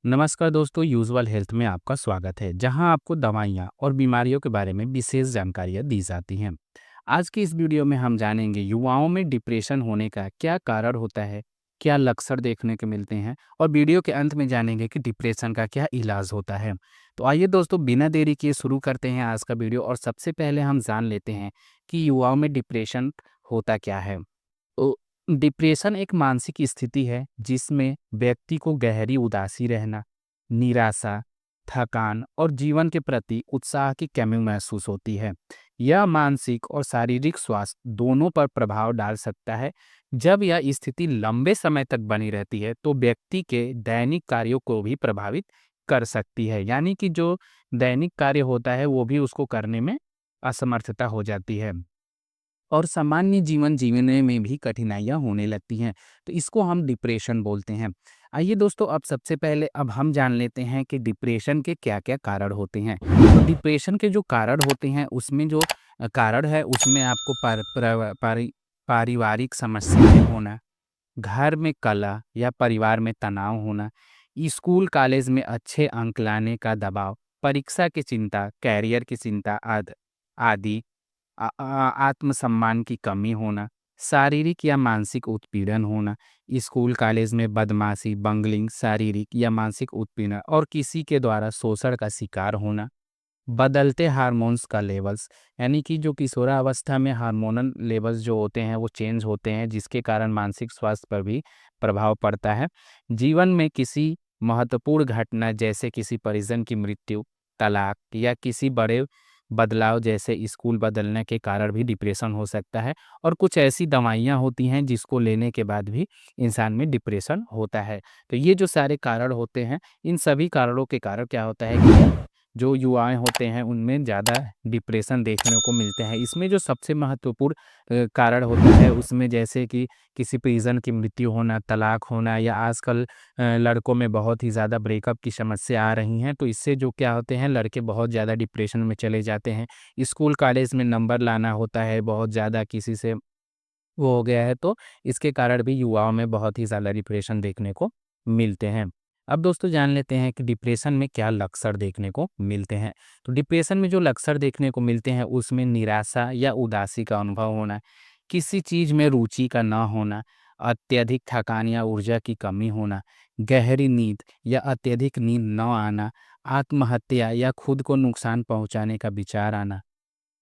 नमस्कार दोस्तों, usual health में आपका स्वागत है, जहां आपको दवाइयां और बीमारियों के बारे में विशेष जानकारियां दी जाती हैं। आज की इस वीडियो में हम जानेंगे युवाओं में डिप्रेशन होने का क्या कारण होता है, क्या लक्षण देखने को मिलते हैं और वीडियो के अंत में जानेंगे कि डिप्रेशन का क्या इलाज होता है। तो आइए दोस्तों, बिना देरी किए शुरू करते हैं आज का वीडियो और सबसे पहले हम जान लेते हैं कि युवाओं में डिप्रेशन होता क्या है। तो डिप्रेशन एक मानसिक स्थिति है जिसमें व्यक्ति को गहरी उदासी रहना, निराशा, थकान और जीवन के प्रति उत्साह की कमी महसूस होती है। यह मानसिक और शारीरिक स्वास्थ्य दोनों पर प्रभाव डाल सकता है। जब यह स्थिति लंबे समय तक बनी रहती है तो व्यक्ति के दैनिक कार्यों को भी प्रभावित कर सकती है, यानी कि जो दैनिक कार्य होता है वो भी उसको करने में असमर्थता हो जाती है और सामान्य जीवन जीने में भी कठिनाइयाँ होने लगती हैं। तो इसको हम डिप्रेशन बोलते हैं। आइए दोस्तों, अब सबसे पहले अब हम जान लेते हैं कि डिप्रेशन के क्या-क्या कारण होते हैं। तो डिप्रेशन के जो कारण होते हैं उसमें जो कारण है उसमें आपको पारिवारिक समस्याएँ होना, घर में कलह या परिवार में तनाव होना, स्कूल कॉलेज में अच्छे अंक लाने का दबाव, परीक्षा की चिंता, करियर की चिंता आदि, आत्मसम्मान की कमी होना, शारीरिक या मानसिक उत्पीड़न होना, स्कूल कॉलेज में बदमाशी, बंगलिंग, शारीरिक या मानसिक उत्पीड़न और किसी के द्वारा शोषण का शिकार होना, बदलते हार्मोन्स का लेवल्स, यानी कि जो किशोरावस्था में हार्मोनल लेवल्स जो होते हैं वो चेंज होते हैं जिसके कारण मानसिक स्वास्थ्य पर भी प्रभाव पड़ता है। जीवन में किसी महत्वपूर्ण घटना जैसे किसी परिजन की मृत्यु, तलाक या किसी बड़े बदलाव जैसे स्कूल बदलने के कारण भी डिप्रेशन हो सकता है और कुछ ऐसी दवाइयाँ होती हैं जिसको लेने के बाद भी इंसान में डिप्रेशन होता है। तो ये जो सारे कारण होते हैं, इन सभी कारणों के कारण क्या होता है कि जो युवाएँ होते हैं उनमें ज़्यादा डिप्रेशन देखने को मिलते हैं। इसमें जो सबसे महत्वपूर्ण कारण होता है उसमें जैसे कि किसी परिजन की मृत्यु होना, तलाक होना या आजकल लड़कों में बहुत ही ज़्यादा ब्रेकअप की समस्या आ रही हैं, तो इससे जो क्या होते हैं लड़के बहुत ज़्यादा डिप्रेशन में चले जाते हैं। स्कूल कॉलेज में नंबर लाना होता है, बहुत ज़्यादा किसी से वो हो गया है, तो इसके कारण भी युवाओं में बहुत ही ज़्यादा डिप्रेशन देखने को मिलते हैं। अब दोस्तों जान लेते हैं कि डिप्रेशन में क्या लक्षण देखने को मिलते हैं। तो डिप्रेशन में जो लक्षण देखने को मिलते हैं उसमें निराशा या उदासी का अनुभव होना, किसी चीज़ में रुचि का ना होना, अत्यधिक थकान या ऊर्जा की कमी होना, गहरी नींद या अत्यधिक नींद न आना, आत्महत्या या खुद को नुकसान पहुँचाने का विचार आना,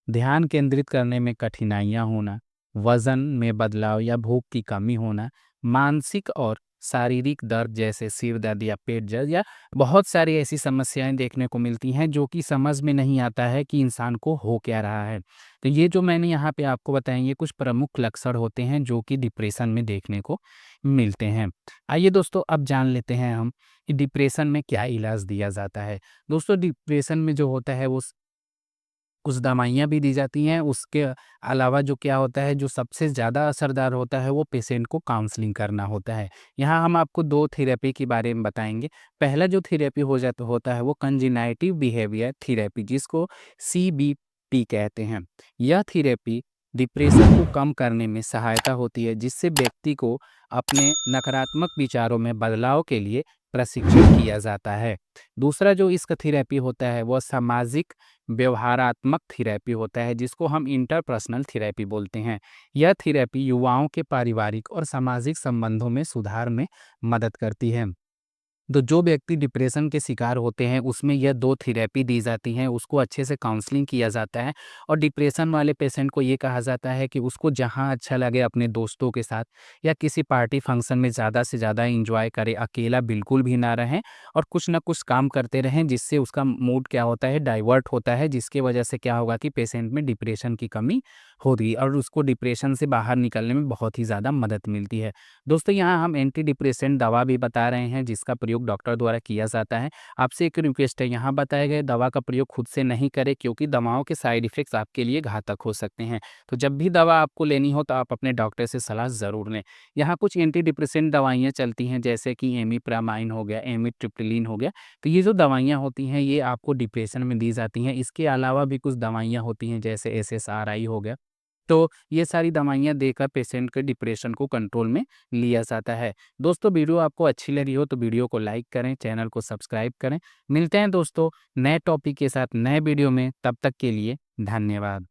ध्यान केंद्रित करने में कठिनाइयाँ होना, वज़न में बदलाव या भूख की कमी होना, मानसिक और शारीरिक दर्द जैसे सिर दर्द या पेट दर्द या बहुत सारी ऐसी समस्याएँ देखने को मिलती हैं जो कि समझ में नहीं आता है कि इंसान को हो क्या रहा है। तो ये जो मैंने यहाँ पे आपको बताए ये कुछ प्रमुख लक्षण होते हैं जो कि डिप्रेशन में देखने को मिलते हैं। आइए दोस्तों, अब जान लेते हैं हम कि डिप्रेशन में क्या इलाज दिया जाता है। दोस्तों डिप्रेशन में जो होता है वो कुछ दवाइयाँ भी दी जाती हैं, उसके अलावा जो क्या होता है, जो सबसे ज़्यादा असरदार होता है, वो पेशेंट को काउंसलिंग करना होता है। यहाँ हम आपको 2 थेरेपी के बारे में बताएँगे। पहला जो थेरेपी होता है, वो कंजेनाइटिव बिहेवियर थेरेपी, जिसको सीबीटी कहते हैं। यह थेरेपी डिप्रेशन को कम करने में सहायता होती है, जिससे व्यक्ति को अपने नकारात्मक विचारों में बदलाव के लिए प्रशिक्षित किया जाता है। दूसरा जो इसका थेरेपी होता है, वो सामाजिक व्यवहारात्मक थेरेपी होता है जिसको हम इंटरपर्सनल थेरेपी बोलते हैं। यह थेरेपी युवाओं के पारिवारिक और सामाजिक संबंधों में सुधार में मदद करती है। तो जो व्यक्ति डिप्रेशन के शिकार होते हैं उसमें यह 2 थेरेपी दी जाती हैं, उसको अच्छे से काउंसलिंग किया जाता है और डिप्रेशन वाले पेशेंट को ये कहा जाता है कि उसको जहाँ अच्छा लगे अपने दोस्तों के साथ या किसी पार्टी फंक्शन में ज़्यादा से ज़्यादा एन्जॉय करे, अकेला बिल्कुल भी ना रहें और कुछ ना कुछ काम करते रहें जिससे उसका मूड क्या होता है डाइवर्ट होता है, जिसकी वजह से क्या होगा कि पेशेंट में डिप्रेशन की कमी होगी और उसको डिप्रेशन से बाहर निकलने में बहुत ही ज़्यादा मदद मिलती है। दोस्तों यहाँ हम एंटी डिप्रेसेंट दवा भी बता रहे हैं जिसका प्रयोग डॉक्टर द्वारा किया जाता है। आपसे एक रिक्वेस्ट है, यहाँ बताए गए दवा का प्रयोग खुद से नहीं करें क्योंकि दवाओं के साइड इफ़ेक्ट्स आपके लिए घातक हो सकते हैं। तो जब भी दवा आपको लेनी हो तो आप अपने डॉक्टर से सलाह ज़रूर लें। यहाँ कुछ एंटी डिप्रेसेंट दवाइयाँ चलती हैं जैसे कि एमिप्रामाइन हो गया, एमिट्रिप्टिलिन हो गया। तो ये जो दवाइयाँ होती हैं ये आपको डिप्रेशन में दी जाती हैं। इसके अलावा भी कुछ दवाइयाँ होती हैं जैसे एसएसआरआई हो गया, तो ये सारी दवाइयाँ देकर पेशेंट के डिप्रेशन को कंट्रोल में लिया जाता है। दोस्तों वीडियो आपको अच्छी लगी हो तो वीडियो को लाइक करें, चैनल को सब्सक्राइब करें। मिलते हैं दोस्तों नए टॉपिक के साथ नए वीडियो में, तब तक के लिए धन्यवाद।